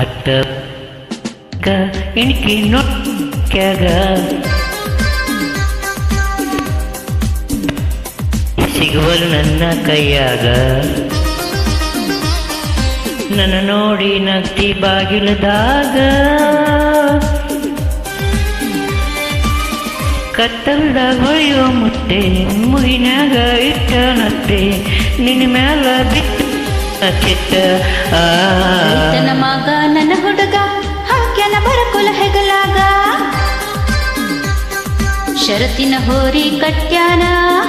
ಹತ್ತ ಇಣಕಿ ನೊಕ್ಕ್ಯಾಗ ಸಿಗುವಲ್ ನನ್ನ ಕೈಯಾಗ ನನ್ನ ನೋಡಿ ನಗ್ತಿ ಬಾಗಿಲದಾಗ ಕತ್ತಲ್ದಾಗ ಹೊಳೆಯೋ ಮುತ್ತೆ ಮುಗಿನಾಗ ಇಟ್ಟ ನತ್ತೆ ನಿನ್ನ ಮ್ಯಾಲ ಬಿಟ್ಟ ಚಿತ್ತ ನನ್ನ ಮಗ ನನ್ನ ಹುಡುಗ ಹಾಕ್ಯಾನ ಬರಕುಲ ಹೆಗಲಾಗ ಷರತ್ತಿನ ಹೋರಿ ಕಟ್ಯಾನ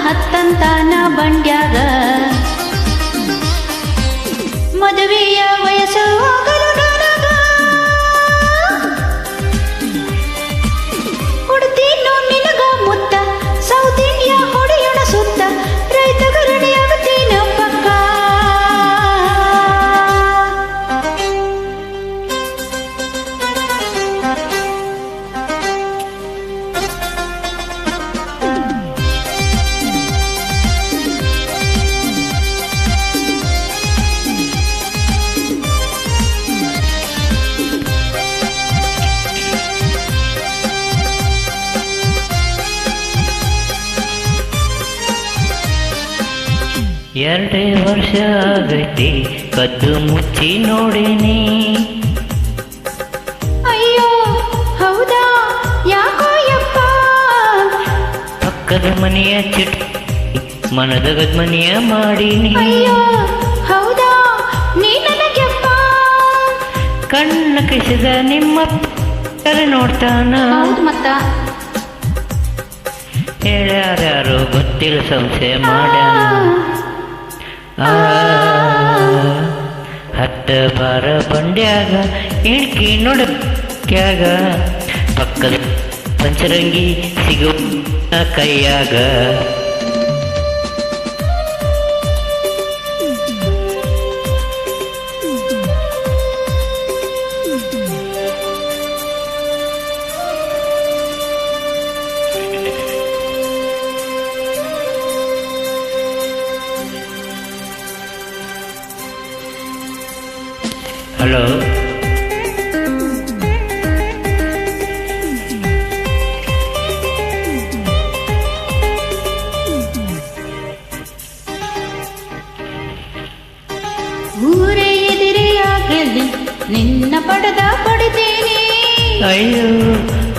ಹತ್ತಂತಾನ ಬಂಡ್ಯಾಗ ಮದುವೆಯ ವಯಸ್ಸು ಆಗಲುಡನಾಗ ಹುಡುತೀನೋ ನಿನಗ ಮುತ್ತ ಸೌತ್ ಇಂಡಿಯಾ ಹೊಡೆಯೋಣ ಸುತ್ತ ರೈತಗ ರೆಡಿಯಾಗುತ್ತೀನ ಪಕ್ಕ ಎರಡೇ ವರ್ಷ ಆಗೈತಿ ಕದ್ದು ಮುಚ್ಚಿ ನೋಡೇನಿ ಅಯ್ಯೋ ಹೌದಾ ಯಾಕೋ ಯಪ್ಪ ಪಕ್ಕದ ಮನೆಯ ಚಿಟ್ ಮನದಗದ ಮನೆಯ ಮಾಡೀನಿ ಅಯ್ಯೋ ಹೌದಾ ನೀ ನನಗೆಪ್ಪ ಕಣ್ಣ ಕಿಸಿದ ನಿಮ್ಮ ತಲೆ ನೋಡ್ತಾನ ಹೌದು ಮತ್ತ ಹೇಳ್ಯಾರ್ಯಾರು ಗೊತ್ತಿಲ್ಲ ಸಂಶಯ ಮಾಡ್ಯಾನ ಹತ್ತ ಬಾರ ಬಂಡ್ಯಾಗ ಇಣಕಿ ನೊಡಕ್ಯಾಗ ಪಕ್ಕದ ಪಂಚರಂಗಿ ಸಿಗೋ ಕೈಯಾಗ ಹಲೋ ಊರೇ ಎದುರಿಯಾಗಲಿ ನಿನ್ನ ಪಡೆತೀನಿ ಅಯ್ಯೋ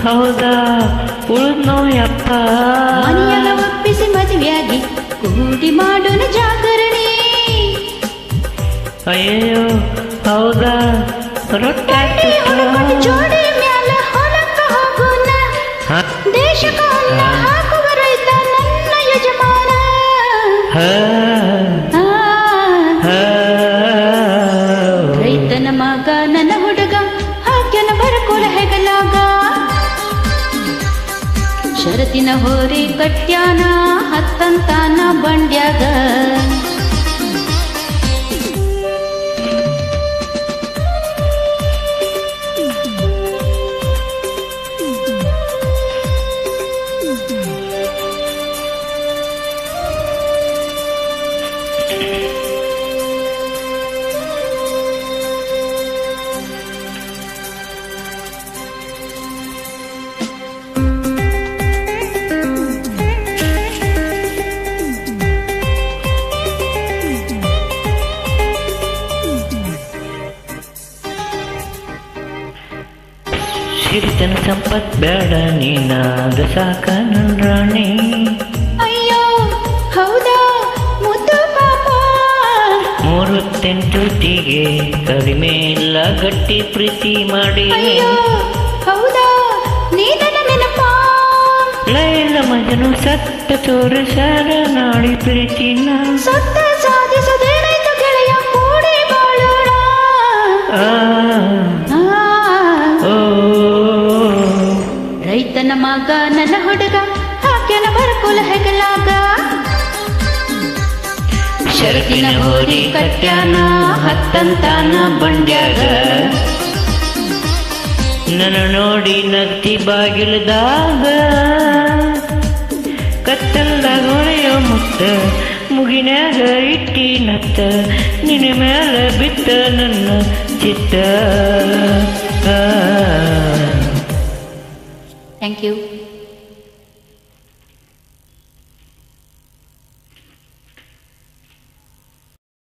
ಹೌದಾ ಉಳಿದ್ನೋ ಯಪ್ಪ ಮನೆಯಲ್ಲ ಒಪ್ಪಿಸಿ ಮದುವೆಯಾಗಿ ಕೂಡಿ ಮಾಡೋಣ ಜಾಗರಣೆ ಅಯ್ಯೋ ಹೌದಾ ರೊಟ್ಟಿ ಜೋಡಿ ಮ್ಯಾಲ ಹೊಲಕ್ಕ ಹೋಗೋಣ ದೇಶಕ್ಕ ಅನ್ನ ಹಾಕುವ ರೈತ ನನ್ನ ಯಜಮಾನ ರೈತನ ಮಗ ನನ್ನ ಹುಡುಗ ಹಾಕ್ಯನ ಬರಕುಲ ಹೆಗಲಾಗ ಷರತ್ತಿನ ಹೋರಿ ಕಟ್ಯಾನ ಹತ್ತಂತಾನ ಬಂಡ್ಯಾಗ ಸಿರಿತನ ಸಂಪತ್ ಬೇಡ ನೀನಾದ ಸಾಕ ನನ್ ರಾಣಿ ಅಯ್ಯೋ ಹೌದಾ ಮುದ್ದು ಪಾಪ ಮೂರುತ್ತೆಂಟುಟಿಗೆ ಕಡಿಮೆ ಇಲ್ಲ ಗಟ್ಟಿ ಪ್ರೀತಿ ಮಾಡಿ ಅಯ್ಯೋ ಹೌದಾ ನೀ ನನ್ನ ನೆನಪ ಲೈಲ ಮಜನು ಸತ್ತ ತೋರಿಸಾರ ನಾಡಿ ಪ್ರೀತಿನ ಸತ್ತ ಸಾಧಿಸದೇನಾಯ್ತು ಗೆಳೆಯ ಕೂಡಿ ಬಾಳೋಣ ರೈತನ ಮಗ ನನ್ನ ಹುಡುಗ ಹಾಕ್ಯನ ಬರಕುಲ ಹೆಗಲಾಗ ಷರತ್ತಿನ ಹೋರಿ ಕಟ್ಯಾನ ಹತ್ತಂತಾನ ಬಂಡ್ಯಾಗ ನನ್ನ ನೋಡಿ ನಗ್ತಿ ಬಾಗಿಲದಾಗ ಕತ್ತಲ್ದಾಗ ಹೊಳೆಯೋ ಮುತ್ತ ಮುಗಿನ್ಯಾಗ ಇಟ್ಟಿ ನತ್ತ ನಿನ್ನ ಮ್ಯಾಲ ಬಿತ್ತ ನನ್ನ ಚಿತ್ತ ಥ್ಯಾಂಕ್ ಯು.